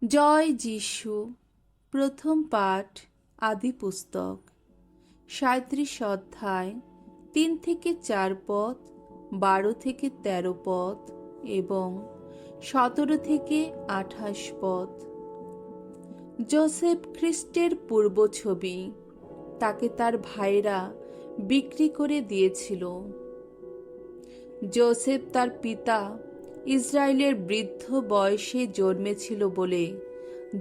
জয় যিশু। প্রথম পাঠ আদি পুস্তক ৩৭ অধ্যায় ৩ থেকে ৪ পদ, ১২ থেকে ১৩ পদ এবং ১৭ থেকে ২৮ পদ। যোসেফ খ্রিস্টের পূর্বছবি। তাকে তার ভাইরা বিক্রি করে দিয়েছিল। যোসেফ তার পিতা ইসরায়েলের বৃদ্ধ বয়সে জন্মেছিল বলে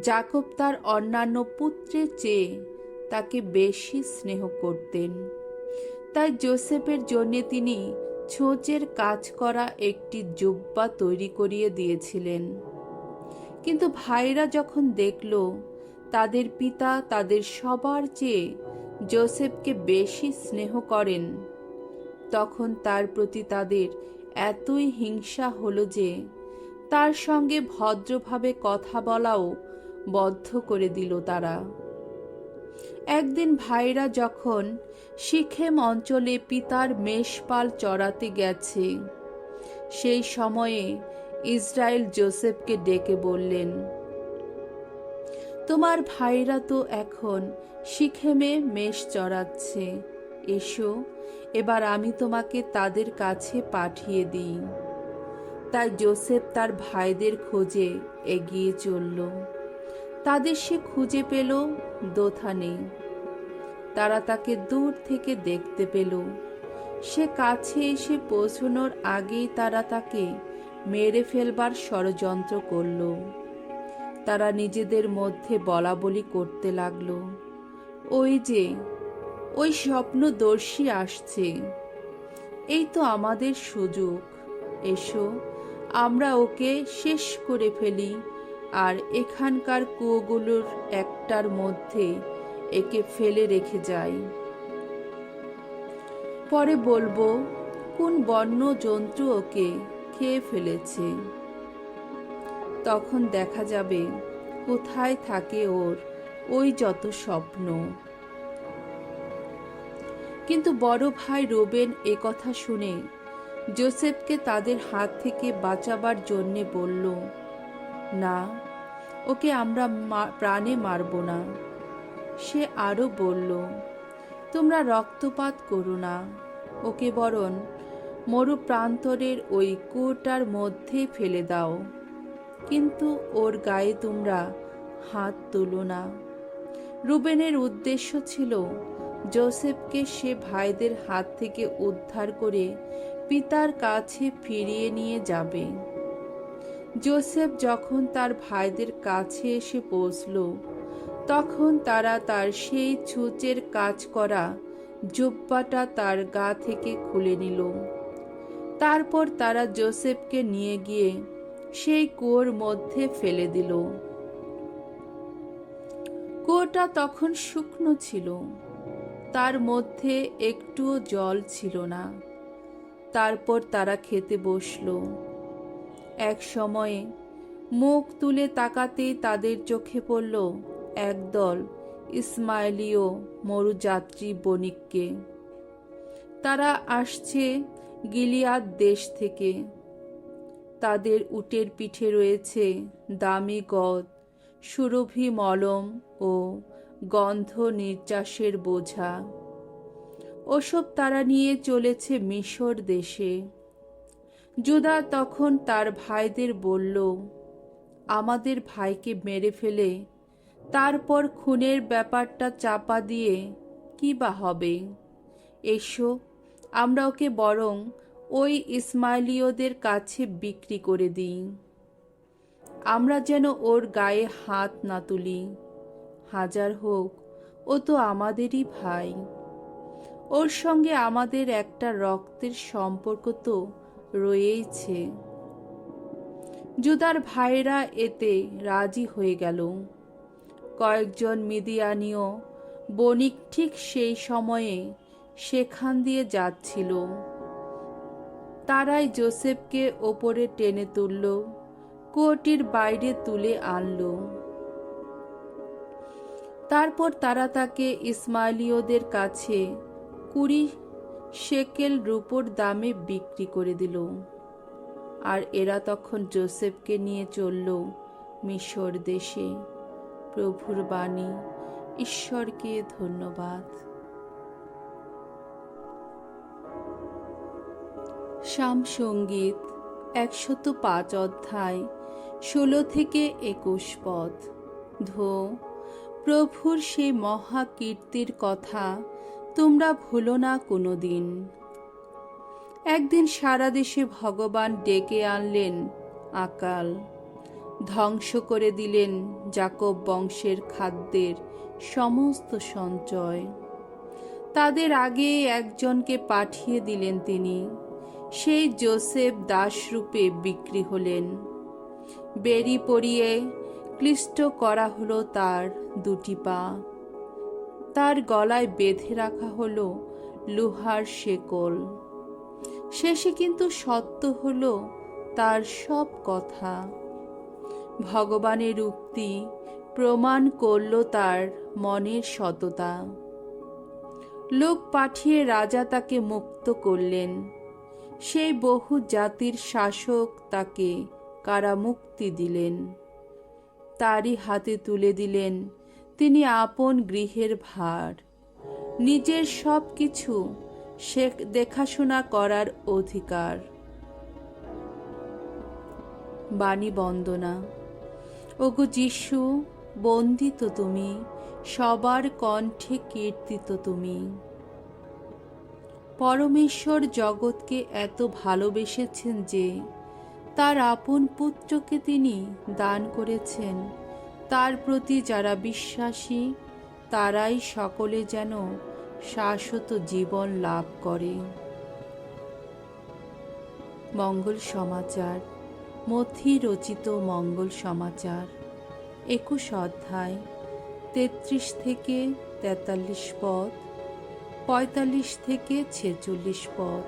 যাকব তার অন্যান্য পুত্রের চেয়ে তাকে বেশি স্নেহ করতেন। তাই যোসেফের জন্য তিনি ছোঁচের কাজ করা একটি জুব্বা তৈরি করিয়ে দিয়েছিলেন। কিন্তু ভাইরা যখন দেখল তাদের পিতা তাদের সবার চেয়ে যোসেফকে বেশি স্নেহ করেন, তখন তার প্রতি তাদের এতই হিংসা হলো যে তার সঙ্গে ভদ্রভাবে কথা বলাও বন্ধ করে দিল তারা। একদিন ভাইরা যখন সিখেম অঞ্চলে পিতার মেষপাল চড়াতে গেছে, সেই সময়ে ইসরায়েল যোসেফকে ডেকে বললেন, তোমার ভাইরা তো এখন সিখেমে মেষ চড়াচ্ছে, এসো এবার আমি তোমাকে তাদের কাছে পাঠিয়ে দিই। তাই যোসেফ তার ভাইদের খোঁজে এগিয়ে চলল। তাদের সে খুঁজে পেল দোথানে। তারা তাকে দূর থেকে দেখতে পেল। সে কাছে এসে পৌঁছানোর আগেই তারা তাকে মেরে ফেলবার ষড়যন্ত্র করল। তারা নিজেদের মধ্যে বলাবলি করতে লাগলো, ওই যে ওই স্বপ্নদর্শী আসছে, এই তো আমাদের সুযোগ, এসো আমরা ওকে শেষ করে ফেলি আর এখানকার কুয়োগুলোর একটার মধ্যে একে ফেলে রেখে যাই। পরে বলবো কোন বন্য জন্তু ওকে খেয়ে ফেলেছে। তখন দেখা যাবে কোথায় থাকে ওর ওই যত স্বপ্ন। কিন্তু বড় ভাই রুবেন এ কথা শুনে যোসেফকে তাদের হাত থেকে বাঁচাবার জন্যে বলল, না, ওকে আমরা প্রাণে মারব না। সে আরো বলল, তোমরা রক্তপাত করো না, ওকে বরং মরু প্রান্তরের ওই কুয়োটার মধ্যে ফেলে দাও, কিন্তু ওর গায়ে তোমরা হাত তুলো না। রুবেনের উদ্দেশ্য ছিল যোসেফকে সে ভাইদের হাত থেকে উদ্ধার করে পিতার কাছে ফিরিয়ে নিয়ে যাবে। যোসেফ যখন তার ভাইদের কাছে এসে পৌঁছল, তখন তারা তার সেই ছুঁচের কাজ করা জুব্বাটা তার গা থেকে খুলে নিল। তারপর তারা যোসেফকে নিয়ে গিয়ে সেই কুয়োর মধ্যে ফেলে দিল। কুয়োটা তখন শুকনো ছিল, তার মধ্যে একটুও জল ছিল না। তারপর তারা খেতে বসল। এক সময়ে মুখ তুলে তাকাতেই তাদের চোখে পড়ল একদল ইসমাইলীয় মরুযাত্রী বণিককে। তারা আসছে গিলিয়াদ দেশ থেকে। তাদের উটের পিঠে রয়েছে দামি গদ, সুরভি মলম ও গন্ধ নির্যাসের বোঝা। ওসব তারা নিয়ে চলেছে মিশর দেশে। জুদা তখন তার ভাইদের বলল, আমাদের ভাইকে মেরে ফেলে তারপর খুনের ব্যাপারটা চাপা দিয়ে কি বা হবে? এসো আমরা ওকে বরং ওই ইসমাইলীয়দের কাছে বিক্রি করে দিই। আমরা যেন ওর গায়ে হাত না তুলি। হাজার হোক ও তো আমাদেরই ভাই। ওর সঙ্গে আমাদের একটা রক্তের সম্পর্ক তো রয়েইছে। জুদার ভাইরা এতে রাজি হয়ে গেল। কয়েকজন মিদিয়ানীয় বণিক ঠিক সেই সময়ে সেখান দিয়ে যাচ্ছিল। তারাই যোসেফকে ওপরে টেনে তুলল, কুয়োটির বাইরে তুলে আনল। তারপর তারা তাকে ইসমাইলীয়দের কাছে 20 শেকেল রূপোর দামে বিক্রি করে দিল। আর এরা তখন যোসেফকে নিয়ে চলল মিশর দেশে। প্রভুর বাণী। ঈশ্বরকে ধন্যবাদ। সাম সঙ্গীত 105 অধ্যায় 16 থেকে 21 পদ। ধো, প্রভুর সেই মহা কীর্তির কথা তোমরা ভুলো না কোনো দিন। একদিন সারা দেশে ভগবান ডেকে আনলেন আকাল, ধ্বংস করে দিলেন যাকব বংশের খাদ্যের সমস্ত সঞ্চয়। তাদের আগে একজনকে পাঠিয়ে দিলেন তিনি। সেই যোসেফ দাসরূপে বিক্রি হলেন। বেড়ি পরিয়ে ক্লিষ্ট করা হলো তার দুটি পা। তার গলায় বেঁধে রাখা হলো লোহার শেকল। শেষে কিন্তু সত্য হলো তার সব কথা। ভগবানের উক্তি প্রমাণ করল তার মনের সততা। লোক পাঠিয়ে রাজা তাকে মুক্ত করলেন। সেই বহু জাতির শাসক তাকে কারামুক্তি দিলেন। তারই হাতে তুলে দিলেন তিনি আপন গৃহের ভার। নিজের সব কিছু সে দেখাশোনা করার অধিকার। বাণী বন্দনা। ওগো যিশু, বন্দিত তুমি, সবার কণ্ঠে কীর্তিত তুমি। পরমেশ্বর জগৎকে এত ভালোবেসেছেন যে তার আপন পুত্রকে তিনি দান করেছেন। তার প্রতি যারা বিশ্বাসী তারাই সকলে যেন শাশ্বত জীবন লাভ করে। মঙ্গল সমাচার। মথি রচিত মঙ্গল সমাচার 21 অধ্যায় 33 থেকে 43 পদ, 45 থেকে 46 পদ।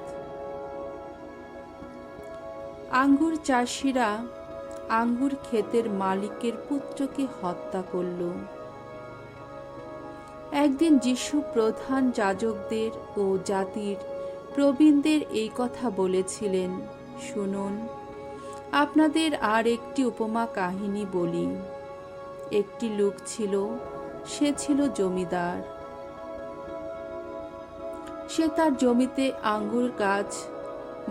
আঙ্গুর চাষিরা আঙ্গুর ক্ষেতের মালিকের পুত্রকে হত্যা করল। একদিন যিশু প্রধান যাজকদের ও জাতির প্রবীণদের এই কথা বলেছিলেন, শুনুন, আপনাদের আর একটি উপমা কাহিনী বলি। একটি লোক ছিল, সে ছিল জমিদার। সে তার জমিতে আঙ্গুর গাছ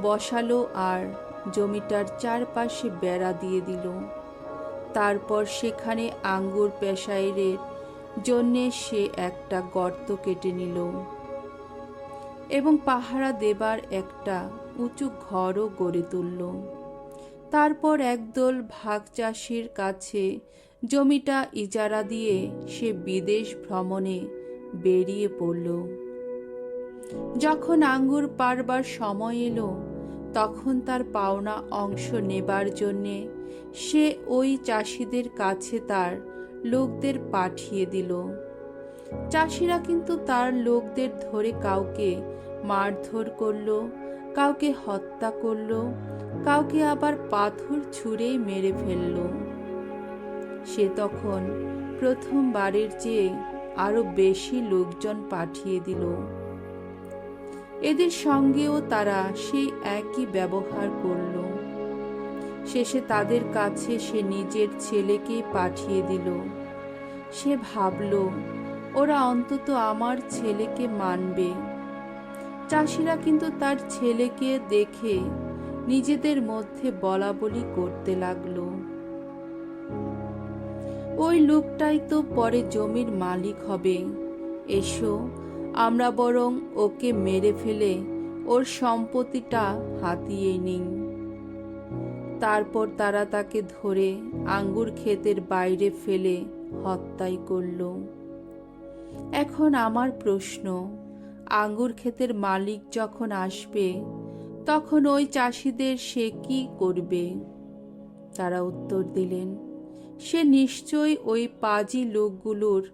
বসালো আর জমিটার চারপাশে বেড়া দিয়ে দিল। তারপর সেখানে আঙ্গুর পেশাইয়ের জন্যে সে একটা গর্ত কেটে নিল এবং পাহারা দেবার একটা উঁচু ঘরও গড়ে তুলল। তারপর একদল ভাগচাষির কাছে জমিটা ইজারা দিয়ে সে বিদেশ ভ্রমণে বেরিয়ে পড়ল। যখন আঙ্গুর পাড়বার সময় এলো, তখন তার পাওনা অংশ নেবার জন্যে সে ওই চাষিদের কাছে তার লোকদের পাঠিয়ে দিল। চাষিরা কিন্তু তার লোকদের ধরে কাউকে মারধর করল, কাউকে হত্যা করল, কাউকে আবার পাথর ছুঁড়েই মেরে ফেলল। সে তখন প্রথমবারের চেয়ে আরো বেশি লোকজন পাঠিয়ে দিল। এদের সঙ্গেও তারা সেই একই ব্যবহার করল। শেষে তাদের কাছে সে নিজের ছেলেকে পাঠিয়ে দিল। সে ভাবল, ওরা অন্তত আমার ছেলেকে মানবে। চাষিরা কিন্তু তার ছেলেকে দেখে নিজেদের মধ্যে বলাবলি করতে লাগলো, ওই লোকটাই তো পরে জমির মালিক হবে। এসো, আমরা বরং ওকে মেরে ফেলে ওর সম্পত্তিটা হাতিয়ে নিই। তারপর তারা তাকে ধরে আঙ্গুর ক্ষেতের বাইরে ফেলে হত্যাই করল। এখন আমার প্রশ্ন, আঙ্গুর ক্ষেতের মালিক যখন আসবে তখন ওই চাষিদের সে কি করবে? তারা উত্তর দিলেন, সে নিশ্চয়ই ওই পাজি লোকগুলোর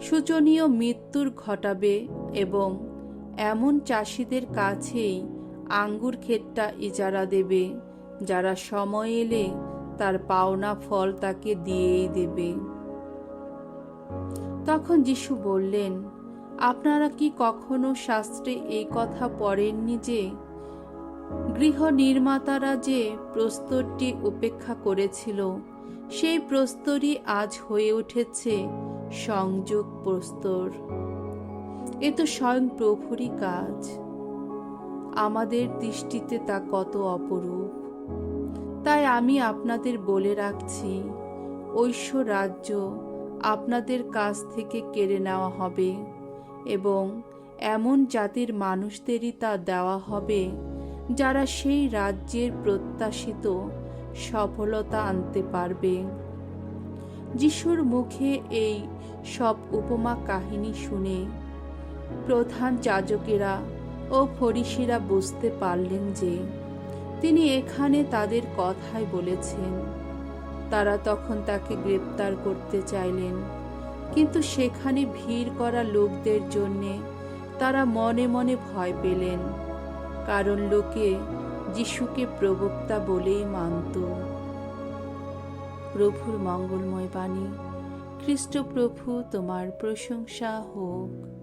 শোচনীয় মৃত্যুর ঘটাবে এবং এমন চাষিদের কাছেই আঙ্গুর ক্ষেতটা ইজারা দেবে যারা সময় এলে তার পাওনা ফল তাকে দিয়েই দেবে। তখন যিশু বললেন, আপনারা কি কখনো শাস্ত্রে এই কথা পড়েননি যে গৃহ নির্মাতারা যে প্রস্তরটি উপেক্ষা করেছিল সেই প্রস্তরই আজ হয়ে উঠেছে সংযোগ প্রস্তর। এ তো স্বয়ং প্রভুরই কাজ। আমাদের দৃষ্টিতে তা কত অপরূপ। তাই আমি আপনাদের বলে রাখছি, ঐশ্বর রাজ্য আপনাদের কাছ থেকে কেড়ে নেওয়া হবে এবং এমন জাতির মানুষদেরই তা দেওয়া হবে যারা সেই রাজ্যের প্রত্যাশিত সফলতা আনতে পারবে। যিশুর মুখে এই সব উপমা কাহিনী শুনে প্রধান যাজকেরা ও ফরিসিরা বুঝতে পারলেন যে তিনি এখানে তাদের কথাই বলেছেন। তারা তখন তাকে গ্রেপ্তার করতে চাইলেন, কিন্তু সেখানে ভিড় করা লোকদের জন্যে তারা মনে মনে ভয় পেলেন, কারণ লোকে যিশুকে প্রবক্তা বলেই মানত। প্রভুর মঙ্গলময় বাণী। খ্রিস্ট প্রভু তোমার প্রশংসা হোক।